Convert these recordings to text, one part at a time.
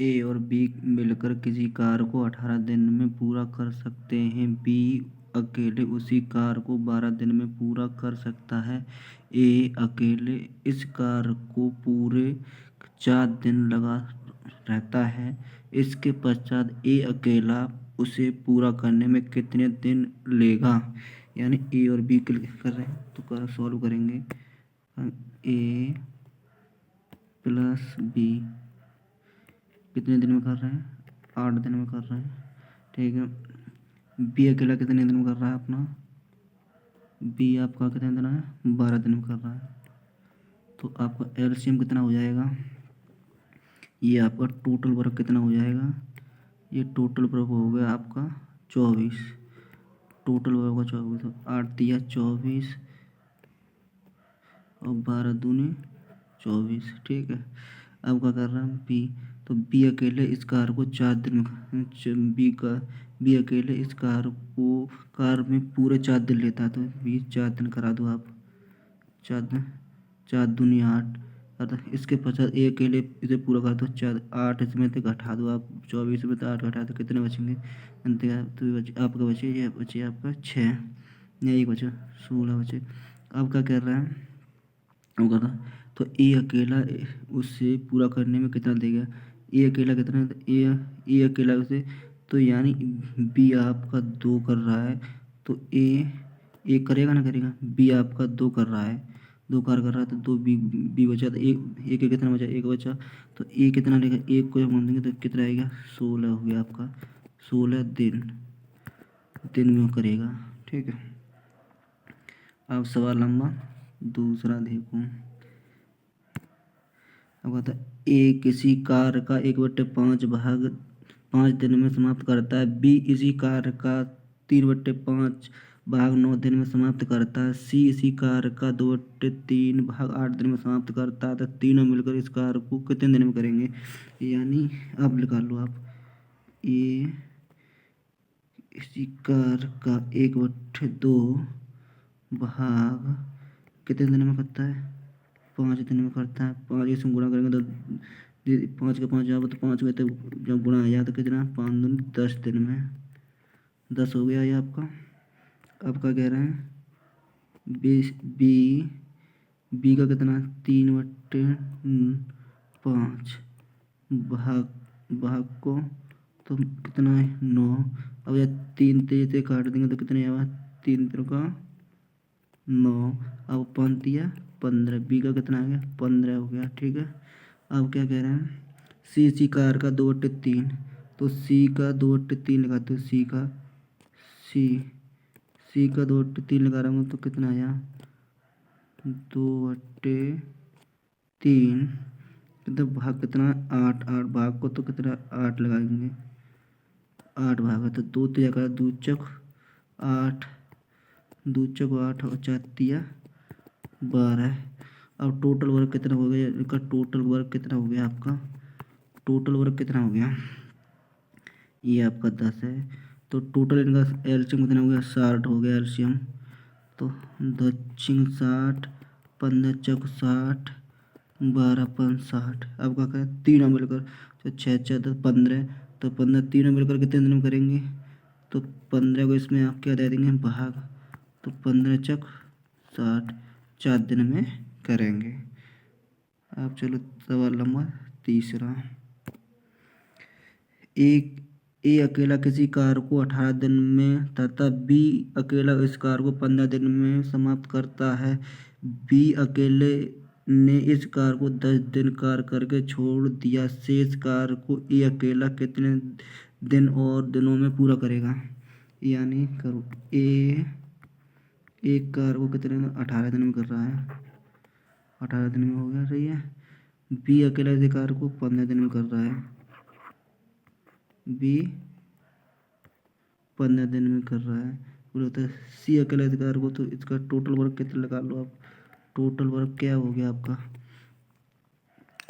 ए और बी मिलकर किसी कार्य को 18 दिन में पूरा कर सकते हैं। बी अकेले उसी कार्य को 12 दिन में पूरा कर सकता है। ए अकेले इस कार्य को पूरे 4 दिन लगा रहता है। इसके पश्चात ए अकेला उसे पूरा करने में कितने दिन लेगा। यानी ए और बी कर रहे हैं तो कर सॉल्व करेंगे। ए प्लस बी कितने दिन में कर रहे हैं, 8 दिन में कर रहे हैं। ठीक है, बी अकेला कितने दिन में कर रहा है अपना, बी आपका कितने दिन है, 12 दिन में कर रहा है। तो आपका एलसीएम कितना हो जाएगा, ये आपका टोटल वर्क कितना हो जाएगा, ये टोटल वर्क हो गया आपका 24। टोटल वर्क होगा 24, तो 8 दिया 24 और 12 दूनी 24। ठीक है, अब क्या कर रहा है बी, तो बी अकेले इस कार को 4 दिन में बी अकेले इस कार में पूरे 4 दिन लेता है। तो 4 दिन करा दो आप, 4 दिन, 4 दूनी 8। अर्थात इसके पश्चात ए अकेले इसे पूरा कर दो 4, 8 इसमें से घटा दो आप, 24 में से 8 घटा दो कितने बचेंगे, तो आपका बचे, ये बचे आपका 6 या 1 बचा 16 बचे। अब क्या कर रहा है, होगा था, तो ए अकेला उससे पूरा करने में कितना देगा, ए अकेला कितना, ए अकेला उसे, तो यानी बी आपका 2 कर रहा है, तो ए करेगा ना करेगा, बी आपका 2 कर रहा है, 2 कार कर रहा है, तो 2 बी बचा, तो एक कितना बचा, 1 बचा, तो ए कितना लेगा, 1 को जब मान देंगे तो कितना आएगा, 16 हो गया आपका, 16 दिन में करेगा। ठीक है, अब सवाल नंबर दूसरा देखो। अब कहता है ए किसी कार्य का 1/5 भाग 5 दिन में समाप्त करता है। बी इसी कार्य का 3/5 भाग 9 दिन में समाप्त करता है। सी इसी कार्य का 2/3 भाग 8 दिन में समाप्त करता है। तो तीनों मिलकर इस कार्य को कितने दिन में करेंगे। यानी अब निकाल लो आप, ए इसी कार्य का 1/2 भाग कितने दिन में करता है, 5 दिन में करता है। 5 इसमें गुणा करेंगे तो 5 का 5 यहाँ पर, तो 5 में तो जब गुणा आ जाए तो कितना, 5 दूनी 10 दिन में 10 हो गया ये आपका। अब क्या कह रहे हैं, बी का कितना, 3/5 भाग को तो कितना है 9। अब यह 3 तेज से काट देंगे तो कितने आएगा, 3 3 का 9। अब 5 दिया 15, बी का कितना आ गया, 15 हो गया। ठीक है, अब क्या कह रहे हैं, सी कार का 2/3, तो सी का 2/3 लगाते हो, सी का 2/3 लगा रहा हूँ तो कितना आया, 2/3 तो भाग कितना, 8 भाग को तो कितना 8 लगाएंगे, 8 भाग है तो 2 तिया का 2 चक 8, 2 चक 8 और 4 तिया 12। अब टोटल वर्क कितना हो गया, इसका टोटल वर्क कितना हो गया आपका, टोटल वर्क कितना हो गया, ये आपका 10 है। तो टोटल इनका एलसीएम कितना हो गया, 60 हो गया एलसीएम। तो 10 60, 15 चक 60, 12 5 60। अब क्या करें, तीनों मिलकर, तो 6 6 10 15, तो 15 तीनों मिलकर कितने दिन में करेंगे, तो 15 को इसमें आप क्या दे देंगे भाग, तो 15 चक 60, 4 दिन में करेंगे। अब चलो सवाल नंबर तीसरा। एक ए अकेला किसी कार्य को 18 दिन में तथा बी अकेला इस कार्य को 15 दिन में समाप्त करता है। बी अकेले ने इस कार्य को 10 दिन कार्य करके छोड़ दिया। शेष कार्य को ए अकेला कितने दिन और दिनों में पूरा करेगा। यानी करो, ए एक कार्य को कितने 18 दिन में कर रहा है, 18 दिन में हो गया, सही है। बी अकेला इस कार्य को 15 दिन में कर रहा है, बी 15 दिन में कर रहा है। बोले होता है सी अकेला अधिकार को, तो इसका टोटल वर्क कितना लगा लो आप, टोटल वर्क क्या हो गया आपका,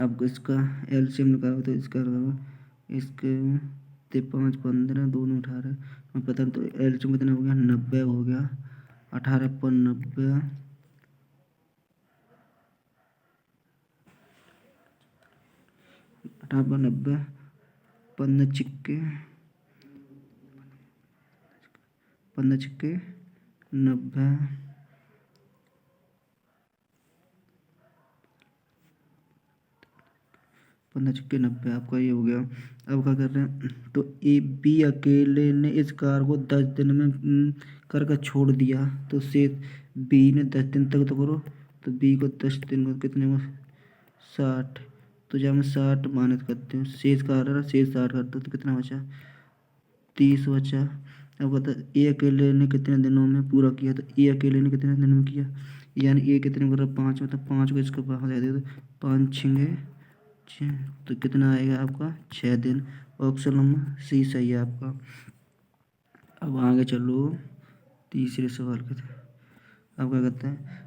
आपको इसका एलसीएम निकालो तो इसका इसके 5 15 दोनों 18 पता नहीं, तो एलसीएम कितना हो गया, 90 हो गया, 18 पर 90, 18 पर 90 15 छिक्के 90, 15 छिक्के 90 आपका ये हो गया। अब क्या कर रहे हैं, तो ए बी अकेले ने इस कार को 10 दिन में करके छोड़ दिया, तो से बी ने 10 दिन तक तो करो, तो बी को 10 दिन को कितने को 60, तो जब हम 60 माइनस करते हैं शेष का आ रहा है, शेष 60 करते हैं तो कितना बचा 30 बचा। अब बता ए अकेले ने कितने दिनों में पूरा किया, तो ए अकेले ने कितने दिनों में किया, यानी ए कितने में कर रहा है 5 में, तो 5 को इसके बाहर दे दे, तो 5 छिंगे 6, तो कितना आएगा आपका 6 दिन। ऑप्शन नंबर सी सही है आपका। अब आगे चलो तीसरे सवाल के, अब क्या कहते हैं,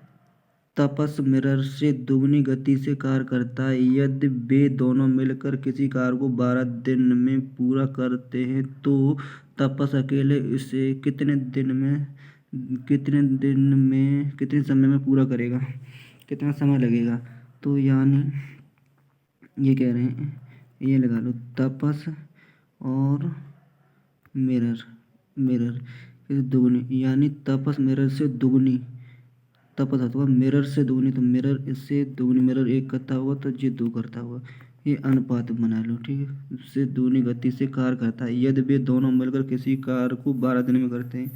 तपस मिरर से दुगनी गति से कार्य करता है, यदि वे दोनों मिलकर किसी कार्य को 12 दिन में पूरा करते हैं तो तपस अकेले इसे कितने समय में पूरा करेगा, कितना समय लगेगा। तो यानी ये कह रहे हैं, ये लगा लो तपस और मिरर दुगनी, यानी तपस मिरर से दुगनी, तपस अथवा मिरर से दुगनी, तो मिरर इससे दुगनी, मिरर 1 करता हुआ तो ये 2 करता हुआ, ये अनुपात बना लो, ठीक है। इससे दुगनी गति से कार्य करता है, यदि वे दोनों मिलकर किसी कार्य को 12 दिन में करते हैं,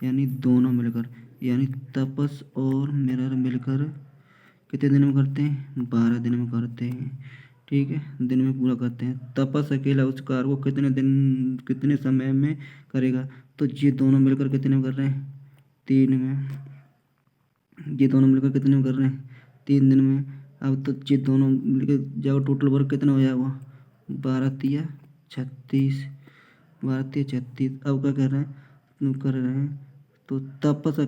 यानी दोनों मिलकर, यानी तपस और मिरर मिलकर कितने दिन में करते हैं 12 दिन में करते हैं, ठीक है, दिन में पूरा करते हैं। तपस अकेला उस कार्य को कितने समय में करेगा, तो ये दोनों मिलकर कितने में कर रहे हैं 3 में, ये दोनों मिलकर कितने में कर रहे हैं 3 दिन में। अब तो ये दोनों मिलकर जाओ टोटल वर्क कितना हो जाएगा 12 तिया 36, 12 तिया 36। अब क्या कर रहे हैं, तो तपस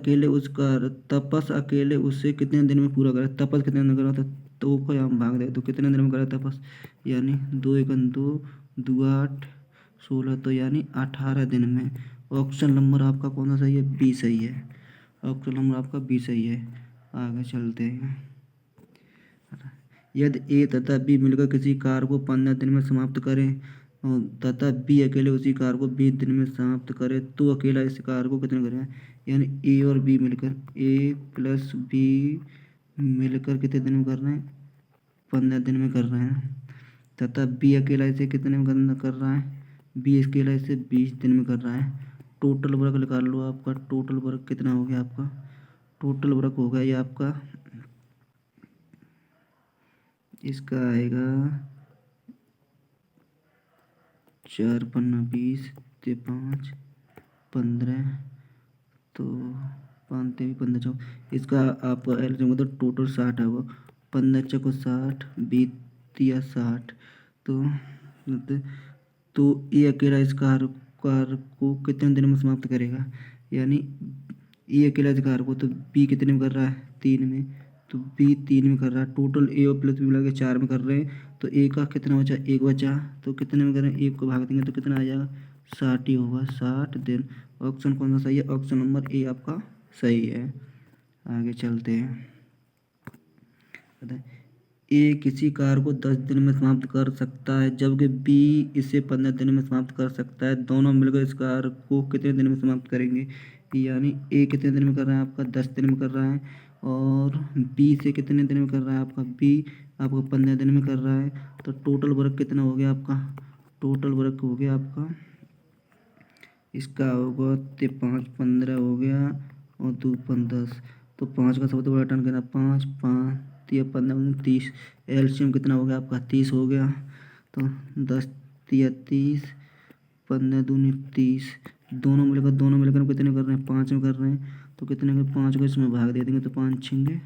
अकेले उससे कितने दिन में पूरा करे, तपस कितने दिन में करा, तो को यहाँ भाग दे, तो कितने दिन में करा तपस, यानी 2 × 2 2 8 16, तो यानी 18 दिन में। ऑप्शन नंबर आपका कौन सा सही है, बी सही है। ऑप्शन नंबर आपका बी सही है। आगे चलते हैं, यदि ए तथा बी मिलकर किसी कार्य को 15 दिन में समाप्त करें तथा बी अकेले उसी कार्य को 20 दिन में समाप्त करे, तो अकेला इस कार्य को कितने करें, यानी ए और बी मिलकर, ए प्लस बी मिलकर कितने दिन में कर रहे हैं 15 दिन में कर रहे हैं, तथा बी अकेला इसे कितने में कर रहा है, बी अकेला इसे 20 दिन में कर रहा है। टोटल वर्क निकाल लो, आपका टोटल वर्क कितना हो गया, आपका टोटल वर्क हो गया ये आपका, इसका आएगा 4 पन्ना 20 ते 5 15, तो 5 ते 15 चौ, इसका आप एल जो तो टोटल 60 है वो, 15 चौको 60 20 तिया 60, तो ये अकेला इस कार्य को कितने दिन में समाप्त करेगा, यानी ये अकेला इस कार्य को, तो बी कितने में कर रहा है 3 में, तो बी 3 में कर रहा है, टोटल ए और प्लस बी मिला के 4 में कर रहे हैं, तो ए का कितना बचा 1 बचा, तो कितने में कर रहे हैं 1 को भाग देंगे तो कितना आ जाएगा 60 ही होगा 60 दिन। ऑप्शन कौन सा सही है, ऑप्शन नंबर ए आपका सही है। आगे चलते हैं, ए किसी कार्य को 10 दिन में समाप्त कर सकता है, जबकि बी इसे 15 दिन में समाप्त कर सकता है, दोनों मिलकर इस कार्य को कितने दिन में समाप्त करेंगे, यानी ए कितने दिन में कर रहा है आपका 10 दिन में कर रहा है, और बी से कितने दिन में कर रहा है आपका बी आपका 15 दिन में कर रहा है, तो टोटल वर्क कितना हो गया आपका, टोटल वर्क हो गया आपका, इसका होगा 5 15 हो गया और 2 5 10, तो 5 का सबसे बड़ा टर्न करना 5 5 तिया 15 30, एलसीएम कितना हो गया आपका 30 हो गया, तो 10 तिया 30 15 दूनी 30, दोनों मिलकर कितने कर रहे हैं 5 में कर रहे हैं, तो कितने में 5 को इसमें भाग दे देंगे, तो 5 छिंगे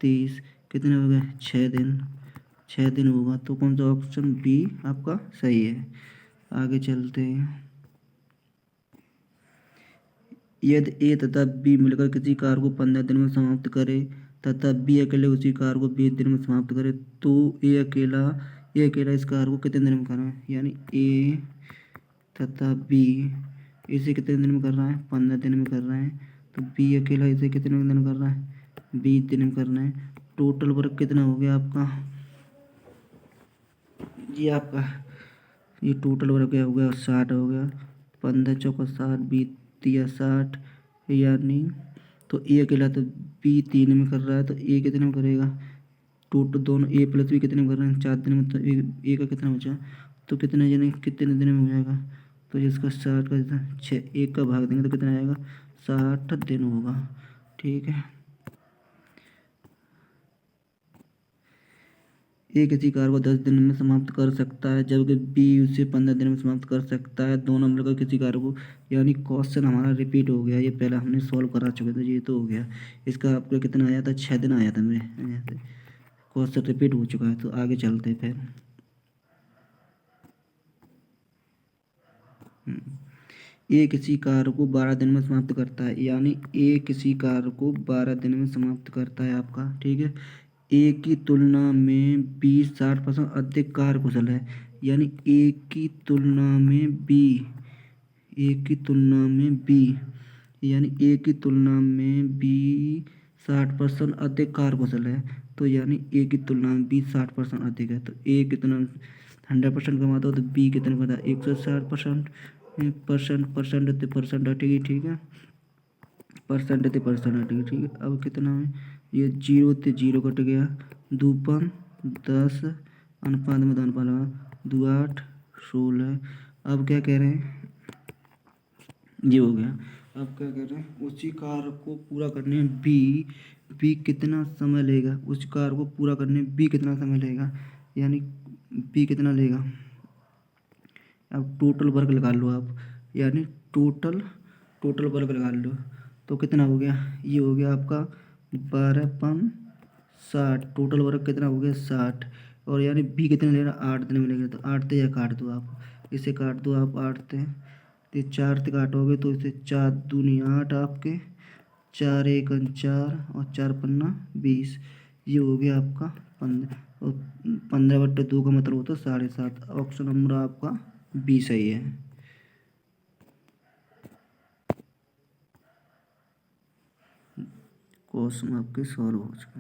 30, कितने हो गए 6 दिन होगा, तो कौन सा ऑप्शन बी आपका सही है। आगे चलते हैं, यदि ए तथा बी मिलकर किसी कार्य को 15 दिन में समाप्त करे तथा बी अकेले उसी कार्य को 20 दिन में समाप्त करे, तो ए अकेला इस कार्य को कितने दिन में कर रहा है, यानी ए तथा बी इसे कितने दिन में कर रहा है 15 दिन में कर रहा है, तो बी अकेला इसे कितने दिन में कर रहा है 20 दिन में कर रहा है। टोटल वर्क कितना हो गया आपका, ये आपका ये टोटल वर्क क्या हो गया 60 हो गया। 15 चौका 60 बी तिया 60 यानी तो ए अकेला तो बी 3 में कर रहा है तो ए कितने में करेगा। टोटल दोनों ए प्लस बी कितने में कर रहे हैं 4 दिन में तो ए का कितना बचा तो कितने यानी कितने दिन में हो जाएगा। तो इसका 60 का 6 1 का भाग देंगे तो कितना आएगा 60 दिन होगा। ठीक है। ए किसी कार्य को 10 दिन में समाप्त कर सकता है जबकि बी उसे 15 दिन में समाप्त कर सकता है। दोनों मिलकर किसी कार्य को यानी क्वेश्चन हमारा रिपीट हो गया। ये पहले हमने सॉल्व करा चुके थे ये तो हो गया। इसका आपको कितना आया था 6 दिन आया था मेरे क्वेश्चन रिपीट हो चुका है। तो आगे चलते हैं फिर। ए किसी कार्य को 12 दिन में समाप्त करता है यानी ए किसी कार्य को 12 दिन में समाप्त करता है आपका। ठीक है। ए की तुलना में बी 60% अधिक कार्यकुशल है यानी ए की तुलना में बी ए की तुलना में बी यानी ए की तुलना में बी 60% अधिक कार्यकुशल है। तो यानी ए की तुलना में बी 60% अधिक है तो ए कितना 100% कमाता हो तो बी कितना कमाता है 160%। परसेंट हटेगी। ठीक है। परसेंट हटेगी। ठीक है। अब कितना है ये 0 से 0 कट गया। 2 5 10 अनुपात में 2 अनुपात लगा 2 8 16। अब क्या कह रहे हैं ये हो गया। अब क्या कह रहे हैं उसी कार्य को पूरा करने में बी कितना समय लेगा। उस कार्य को पूरा करने में बी कितना समय लेगा यानी बी कितना लेगा। अब टोटल वर्क लगा लो आप यानी टोटल वर्क लगा लो तो कितना हो गया ये हो गया आपका 12 5 60। टोटल वर्क कितना हो गया 60 और यानी बी कितने ले रहा 8 दिन में लेगा तो 8 से या काट दो आप इसे काट दो आप 8 से तो 4 से काटोगे तो इसे 4 दूनी 8 आपके 4 1 4 और 4 पन्ना 20। ये हो गया आपका 15 और 15/2 का मतलब होता है 7.5। ऑप्शन नंबर आपका बी सही है। क्वेश्चन आपके सॉल्व हो चुके हैं।